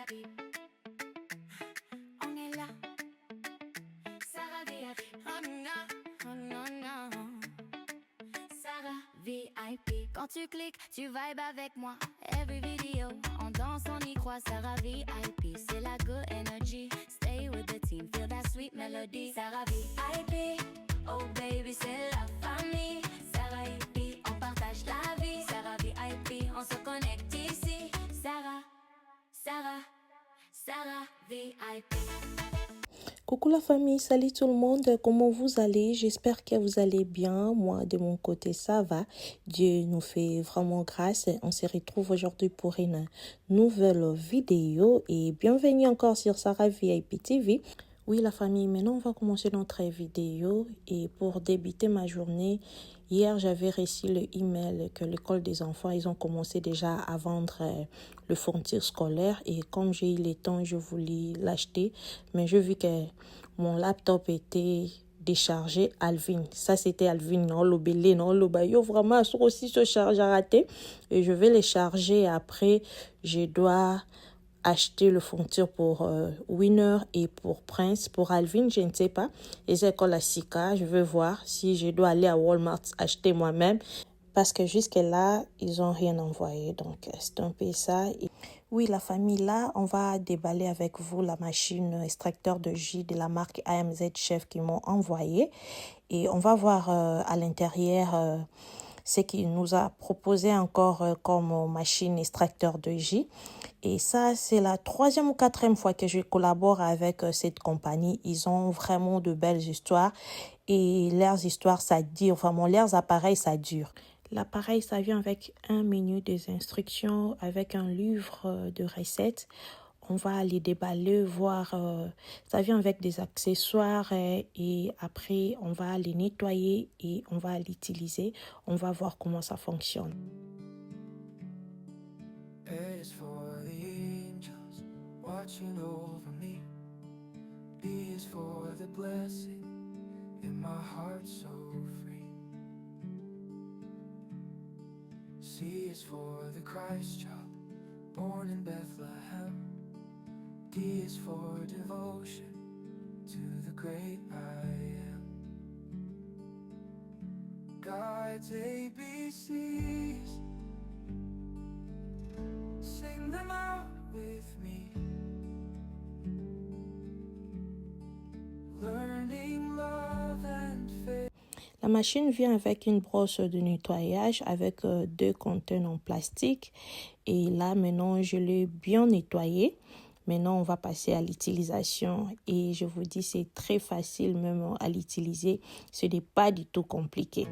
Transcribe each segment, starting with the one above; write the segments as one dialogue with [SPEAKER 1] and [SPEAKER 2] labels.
[SPEAKER 1] VIP. On est là. Sarah VIP. Oh non, oh non, non. Sarah VIP. Quand tu cliques, tu vibes avec moi. Every video, on danse, on y croit. Sarah VIP, c'est la good energy. Stay with the team, feel that sweet melody. Sarah VIP, oh baby, c'est la famille. Sarah VIP, on partage la vie. Sarah VIP, on se connecte ici. Sarah VIP.
[SPEAKER 2] Coucou la famille, salut tout le monde, comment vous allez? J'espère que vous allez bien. Moi, de mon côté, ça va. Dieu nous fait vraiment grâce. On se retrouve aujourd'hui pour une nouvelle vidéo et bienvenue encore sur Sarah VIP TV. Oui la famille, maintenant on va commencer notre vidéo et pour débuter ma journée, hier j'avais reçu le email que l'école des enfants, ils ont commencé déjà à vendre le fourniture scolaire et comme j'ai eu le temps, je voulais l'acheter, mais je vis que mon laptop était déchargé. Alvin, ça c'était Alvin, non le belé, non le bayo, vraiment aussi se charge à rater et je vais les charger après, je dois acheter le fourniture pour Winner et pour Prince. Pour Alvin, je ne sais pas. Les écoles à Sika, je vais voir si je dois aller à Walmart acheter moi-même. Parce que jusque-là, ils n'ont rien envoyé. Donc, c'est un peu ça. Et oui, la famille, là, on va déballer avec vous la machine extracteur de jus de la marque AMZ Chef qu'ils m'ont envoyé. Et on va voir à l'intérieur ce qu'il nous a proposé encore comme machine extracteur de jus. Et ça, c'est la 3e ou 4e fois que je collabore avec cette compagnie. Ils ont vraiment de belles histoires et leurs histoires, ça dure vraiment. Leurs appareils, ça dure. L'appareil, ça vient avec un menu des instructions, avec un livre de recettes. On va les déballer, voir, ça vient avec des accessoires et après, on va les nettoyer et on va l'utiliser. On va voir comment ça fonctionne.
[SPEAKER 3] Watching over me. B is for the blessing in my heart so free. C is for the Christ child born in Bethlehem. D is for devotion to the great I am. God's ABCs, sing them out with me.
[SPEAKER 2] La machine vient avec une brosse de nettoyage avec 2 contenants en plastique. Et là, maintenant, je l'ai bien nettoyé. Maintenant, on va passer à l'utilisation. Et je vous dis, c'est très facile même à l'utiliser. Ce n'est pas du tout compliqué.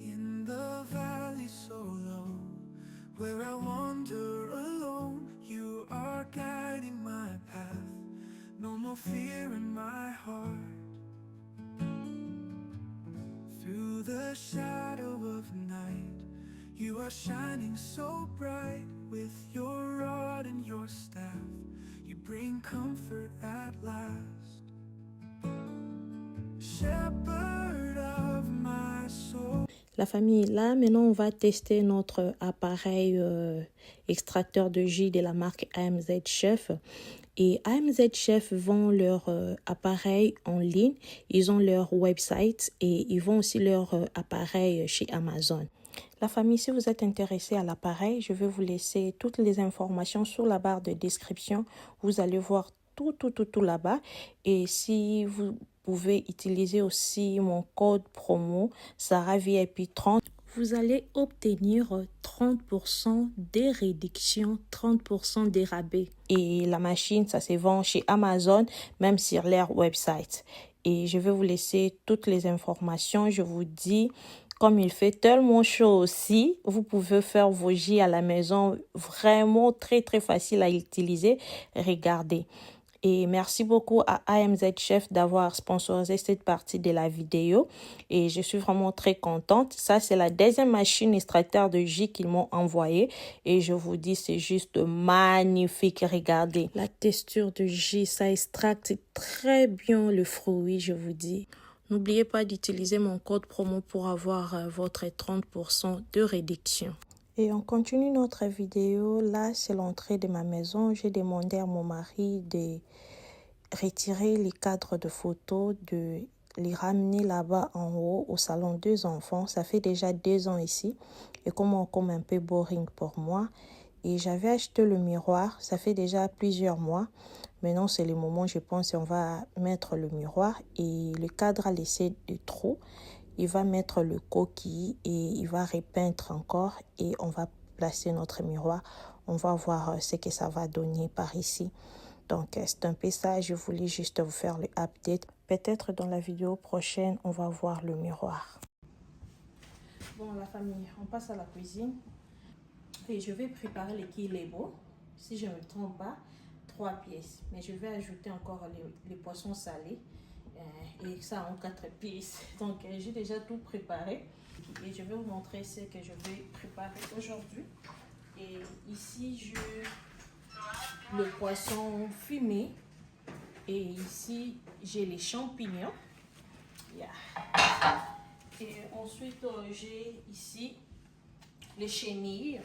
[SPEAKER 3] In the valley so low, where I wander alone, you are guiding my path. No more fear in my heart. Through the shadow of night, you are shining so bright. With your rod and your staff, you bring comfort at last. Shepherd of my soul.
[SPEAKER 2] La famille, là, maintenant, on va tester notre appareil extracteur de jus de la marque AMZ Chef. Et AMZ Chef vend leur appareil en ligne. Ils ont leur website et ils vendent aussi leur appareil chez Amazon. La famille, si vous êtes intéressé à l'appareil, je vais vous laisser toutes les informations sur la barre de description. Vous allez voir tout là-bas. Et si vous pouvez utiliser aussi mon code promo Sarah VIP 30, vous allez obtenir 30% des réductions, 30% des rabais. Et la machine, ça se vend chez Amazon, même sur leur website. Et je vais vous laisser toutes les informations. Je vous dis, comme il fait tellement chaud aussi, vous pouvez faire vos jus à la maison. Vraiment très facile à utiliser. Regardez. Et merci beaucoup à AMZ Chef d'avoir sponsorisé cette partie de la vidéo. Et je suis vraiment très contente. Ça, c'est la 2e machine extracteur de jus qu'ils m'ont envoyé. Et je vous dis, c'est juste magnifique. Regardez. La texture de jus, ça extracte très bien le fruit, je vous dis. N'oubliez pas d'utiliser mon code promo pour avoir votre 30% de réduction. Et on continue notre vidéo. Là, c'est l'entrée de ma maison. J'ai demandé à mon mari de retirer les cadres de photos, de les ramener là-bas en haut au salon 2 enfants. Ça fait déjà 2 ans ici. Et comme un peu boring pour moi. Et j'avais acheté le miroir. Ça fait déjà plusieurs mois. Maintenant, c'est le moment, je pense, on va mettre le miroir. Et le cadre a laissé des trous. Il va mettre le coquille et il va repeindre encore et on va placer notre miroir. On va voir ce que ça va donner par ici. Donc, c'est un peu ça. Je voulais juste vous faire le update. Peut-être dans la vidéo prochaine, on va voir le miroir. Bon, la famille, on passe à la cuisine. Et je vais préparer le kilebo. Si je ne me trompe pas, 3 pièces. Mais je vais ajouter encore les poissons salés. Et ça en 4 pièces. Donc j'ai déjà tout préparé et je vais vous montrer ce que je vais préparer aujourd'hui. Et ici j'ai le poisson fumé et ici j'ai les champignons. Yeah. Et ensuite j'ai ici les chenilles.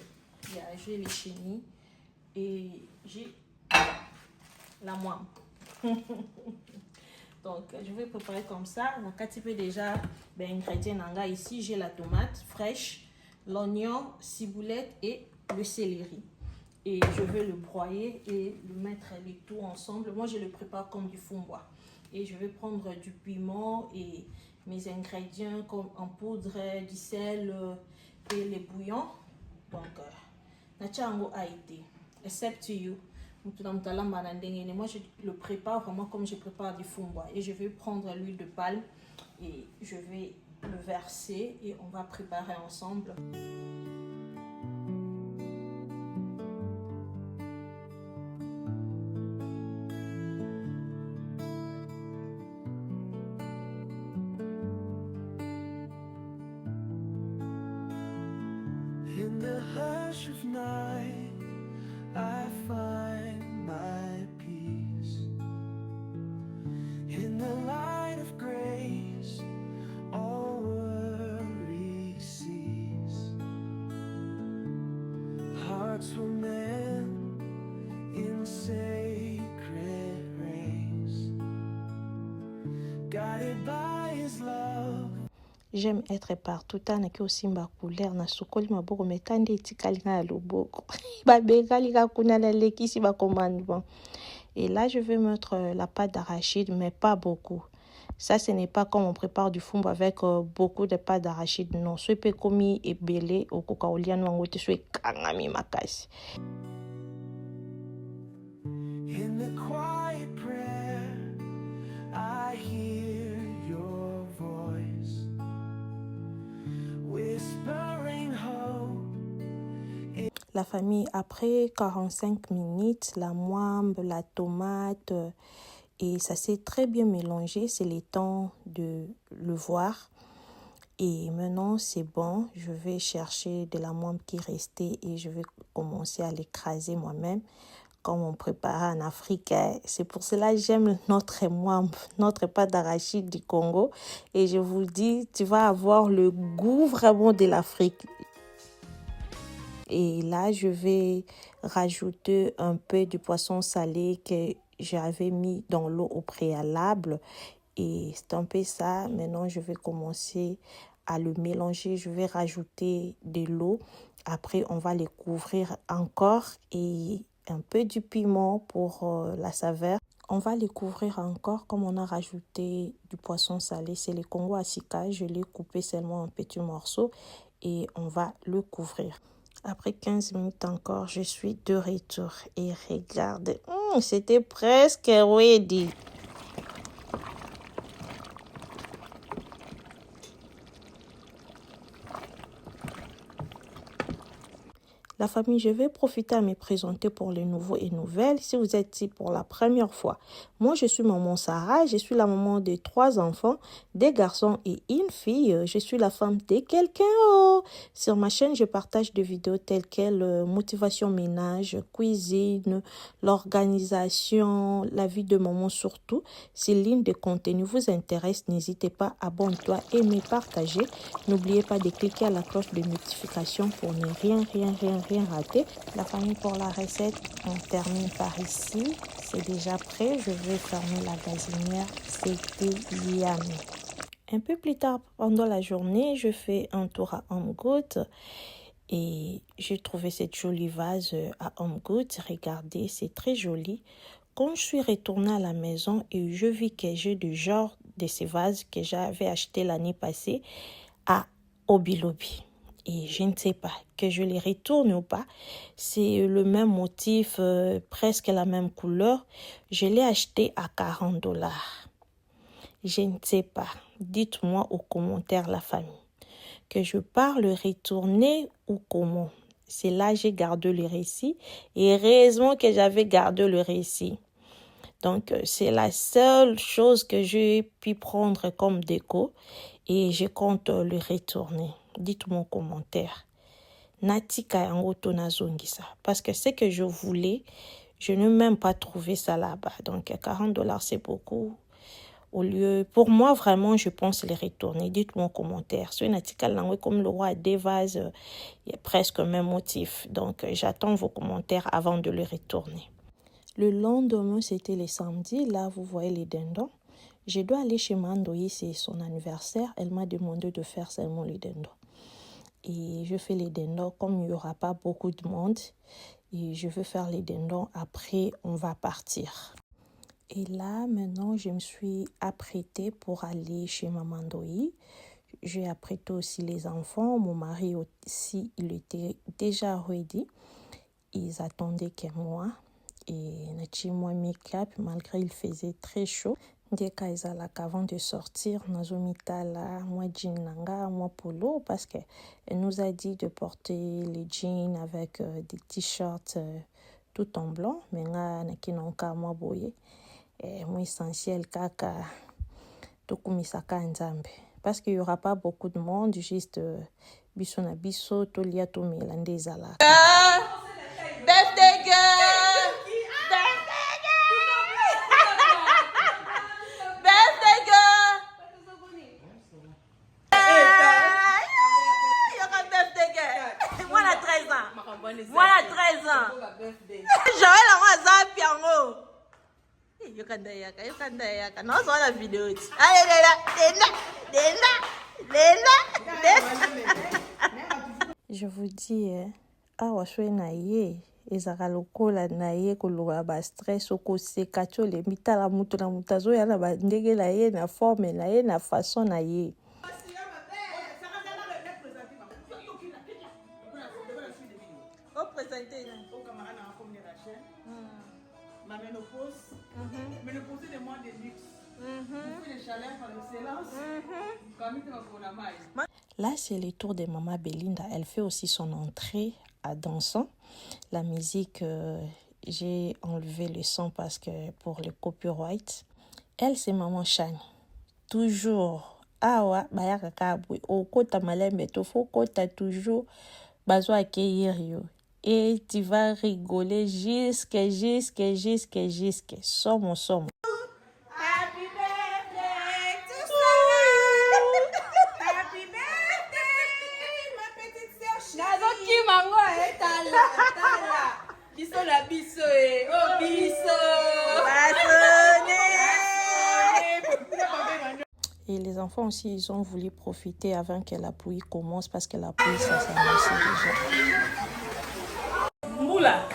[SPEAKER 2] Yeah, j'ai les chenilles et j'ai la moine. Donc, je vais préparer comme ça. Donc, quand peu déjà, ingrédients ici, j'ai la tomate fraîche, l'oignon, ciboulette et le céleri. Et je vais le broyer et le mettre les tout ensemble. Moi, je le prépare comme du fumba. Et je vais prendre du piment et mes ingrédients comme en poudre, du sel et les bouillons. Donc, Nachango a été, except you. Moi je le prépare vraiment comme je prépare du fumba et je vais prendre l'huile de palme et je vais le verser et on va préparer ensemble.
[SPEAKER 3] In the hush of night, I find my peace. In the light of grace, all worry cease. Hearts were meant in sacred race, guided by His love.
[SPEAKER 2] J'aime être partout. Tanaki aussi mba couleur na sokoli maboko metande etikali na loboko. Ba bekali ka kuna na lekisi ba commandement. Et là je vais mettre la pâte d'arachide mais pas beaucoup. Ça ce n'est pas comme on prépare du fumba avec beaucoup de pâte d'arachide. Non, ce peut komi ebele okoka oliano ngote so ekangami makasi.
[SPEAKER 3] In the quiet prayer, I hear your voice, whispering hope.
[SPEAKER 2] La famille, après 45 minutes, la moimbe, la tomate, et ça s'est très bien mélangé. C'est le temps de le voir. Et maintenant, c'est bon. Je vais chercher de la moimbe qui restait et je vais commencer à l'écraser moi-même, comme on prépare en Afrique. C'est pour cela que j'aime notre moimbe, notre pâte d'arachide du Congo. Et je vous dis, tu vas avoir le goût vraiment de l'Afrique. Et là, je vais rajouter un peu de poisson salé que j'avais mis dans l'eau au préalable. Et c'est un peu ça. Maintenant, je vais commencer à le mélanger. Je vais rajouter de l'eau. Après, on va les couvrir encore et un peu du piment pour la saveur. On va les couvrir encore comme on a rajouté du poisson salé. C'est le Congo Asika. Je l'ai coupé seulement en petits morceaux et on va le couvrir. Après 15 minutes encore, je suis de retour. Et regarde, c'était presque ready. La famille, je vais profiter à me présenter pour les nouveaux et nouvelles. Si vous êtes ici pour la première fois, moi je suis maman Sarah, je suis la maman de 3 enfants, 2 garçons et une fille. Je suis la femme de quelqu'un. Oh. Sur ma chaîne, je partage des vidéos telles quelles motivation ménage, cuisine, l'organisation, la vie de maman surtout. Si l'une des contenus vous intéresse, n'hésitez pas, abonne-toi, aimez, partagez. N'oubliez pas de cliquer à la cloche de notification pour ne rien rater. La famille, pour la recette, on termine par ici. C'est déjà prêt. Je vais fermer la gazinière. C'était yummy. Un peu plus tard pendant la journée, je fais un tour à Home Goods et j'ai trouvé cette jolie vase à Home Goods. Regardez, c'est très joli. Quand je suis retournée à la maison et je vis que j'ai du genre de ces vases que j'avais acheté l'année passée à Hobby Lobby. Et je ne sais pas que je les retourne ou pas. C'est le même motif, presque la même couleur. Je l'ai acheté à $40. Je ne sais pas. Dites-moi aux commentaires, la famille, que je pars le retourner ou comment. C'est là que j'ai gardé le récit. Et heureusement que j'avais gardé le récit. Donc, c'est la seule chose que j'ai pu prendre comme déco. Et je compte le retourner. Dites-moi en commentaire. Natika yango tonazongisa. Parce que ce que je voulais, je n'ai même pas trouvé ça là-bas. Donc, $40, c'est beaucoup. Au lieu, pour moi, vraiment, je pense les retourner. Dites-moi en commentaire. Sur Natika Langwe, comme le roi des vases, il y a presque le même motif. Donc, j'attends vos commentaires avant de le retourner. Le lendemain, c'était le samedi. Là, vous voyez les dindons. Je dois aller chez Mandoï, c'est son anniversaire. Elle m'a demandé de faire seulement les dindons. Et je fais les dindons comme il n'y aura pas beaucoup de monde. Et je veux faire les dindons. Après, on va partir. Et là, maintenant, je me suis apprêtée pour aller chez Maman Doi. J'ai apprêté aussi les enfants. Mon mari aussi, il était déjà ready. Ils attendaient que moi. Et moi, make-up, malgré il faisait très chaud. Dès qu'avant de sortir, Nazomita moi jean nanga, moi polo, parce qu'elle nous a dit de porter les jeans avec des t-shirts tout en blanc. Mais là, nakinonka moi boye. Et moi essentiel kaka tokumisaka nzambe. Parce qu'il n'y aura pas beaucoup de monde, juste biso na biso, tolia to melandezala. Birthday girl! Voilà 13 ans. Joël a piano. Yaka. Non, c'est la vidéo. Allez, je vous dis, awa shwe na ye, ezaka lokola na ye koloba ba stress okoseka tyo le mitala mutu na mutazo ya na bandenge na ye na forme na ye na façon na ye.
[SPEAKER 4] Au camarade en comme la chaîne, ma ménopause, ménopause des mois de luxe, beaucoup de chaleur par l'excellence, comme pour la maille.
[SPEAKER 2] Là, c'est le tour de Maman Belinda. Elle fait aussi son entrée à dansant. La musique, j'ai enlevé le son parce que pour le copyright. Elle, c'est Maman Chani. Toujours. Awa, bayaka kabwe. Au kota malembe, tofo kota toujours. Bazo accueillir yo. Et tu vas rigoler jusque. Somme.
[SPEAKER 4] Happy birthday to Sarah. Happy birthday, ma petite sœur chérie. Nazoki mango tala. Biso la biso oh biso.
[SPEAKER 2] Et les enfants aussi, ils ont voulu profiter avant que la pluie commence parce que la pluie, ça s'annonçait déjà.
[SPEAKER 4] Moula.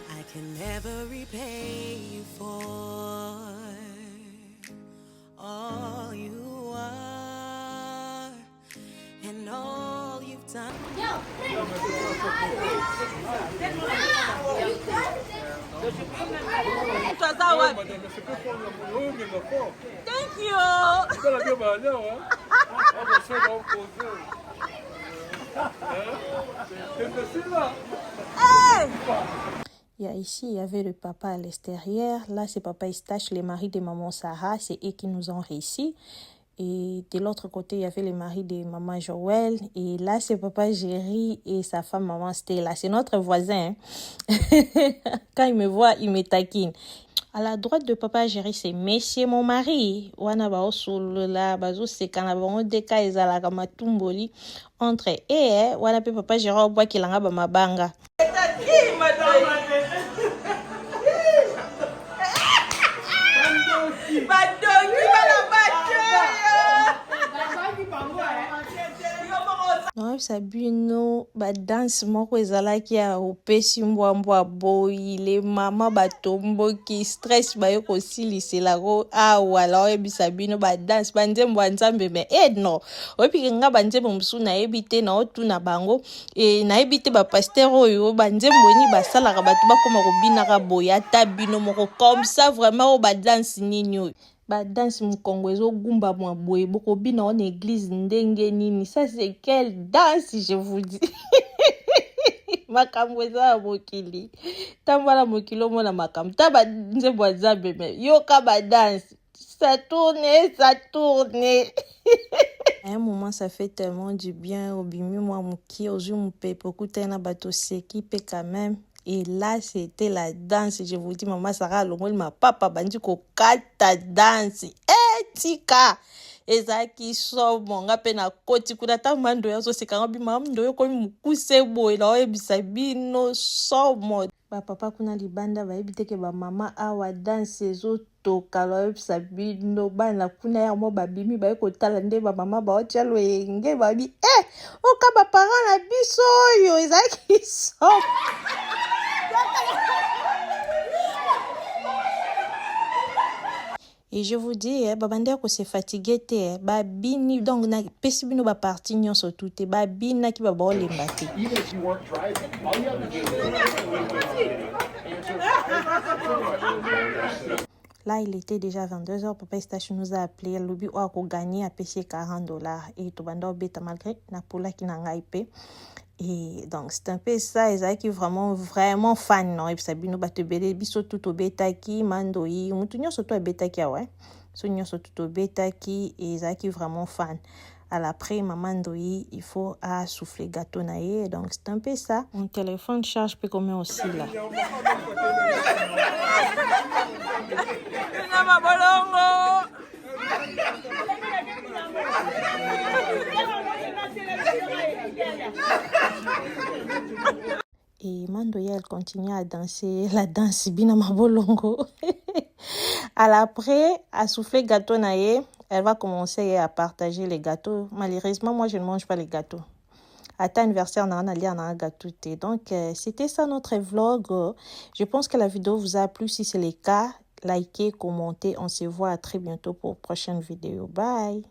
[SPEAKER 5] I can never repay you for all you are and all you've done.
[SPEAKER 2] Thank you. Ici, il y avait le papa à l'extérieur. Là, c'est papa Eustache, le mari de maman Sarah. C'est eux qui nous ont réussi. Et de l'autre côté, il y avait le mari de maman Joël. Et là, c'est papa Géry et sa femme maman Stella. C'est notre voisin. Quand il me voit, il me taquine. À la droite de papa Géry, c'est monsieur mon mari. Wana ba osolo la bazo sekana bango deka ezala kama tumboli entre eux. Wana pe papa Géry obwa kilanga ba mabanga. Sabino ba dance moko ezalaki ya opesi mbwambwa boyi le mama batombo ki stress bayo kosilisela ko awa la oyebisa bino ba dance banzembo ya nzambe me no oyebike nga banzembo mosusu nayebi te na otuna bango nayebi te bapaster oyo banzembo eni basalaka bato bakoma kobinaka boye ata bino moko comme ça vraiment o ba dance nini oyo ba danse mukongo ezogumba mwa boye bokobina en église ndenge nini. Ça c'est quelle danse, je vous dis. Makambo eza mokili tambala mokili omona makambo ta ba nzembo ya nzambe me yoka ba danse ça tourne. À un moment, ça fait tellement du bien au bimi moi muki ozu mupepe okutana bato seki pe quand même. Et là, c'était la danse. Je vous dis, maman Sarah, l'omol ma papa bandi ko kata danse. Tika. Ezaki so monga pe na koti kuna ta mando ya so sekanga bi mamndo yo ko mukuse boy la oyebisa bino so mo. Ba papa kuna libanda ba ebiteke ba mama awa danse ezo toka la oyebisa bino bana kuna ya mo babimi ba ko tala nde ba mama ba ochalo enge ba bi oka ba parents na biso yo ezaki so. Et je vous dis, babande ko se fatigué te, babini donc na pesi bino ba parti nyonso tout babina ki ba ba olemba te. Là, il était déjà 22h. Papa Eustache nous a appelé. Lobi a gagné à pêcher $40. Et tout banda beta malgré na pola qui n'a pas. Et donc, c'est un peu ça. Ils sont vraiment fan. Non? Et puis, ça bino bate bele biso tout au beta qui mandoi. Moutunyo surtout à beta qui ouais. Sonyo surtout au beta qui et ils sont vraiment fan. À l'après, maman doi, il faut souffler gâteau naïe. Donc, c'est un peu ça. Mon téléphone charge peut combien aussi là. Et Mandoya, elle continue à danser la danse Bina Mabolongo. À l'après, à souffler gâteau naïe, elle va commencer à partager les gâteaux. Malheureusement, moi, je ne mange pas les gâteaux. À ton anniversaire, on a un gâteau. Donc, c'était ça notre vlog. Je pense que la vidéo vous a plu. Si c'est le cas, likez, commentez. On se voit à très bientôt pour une prochaine vidéo. Bye!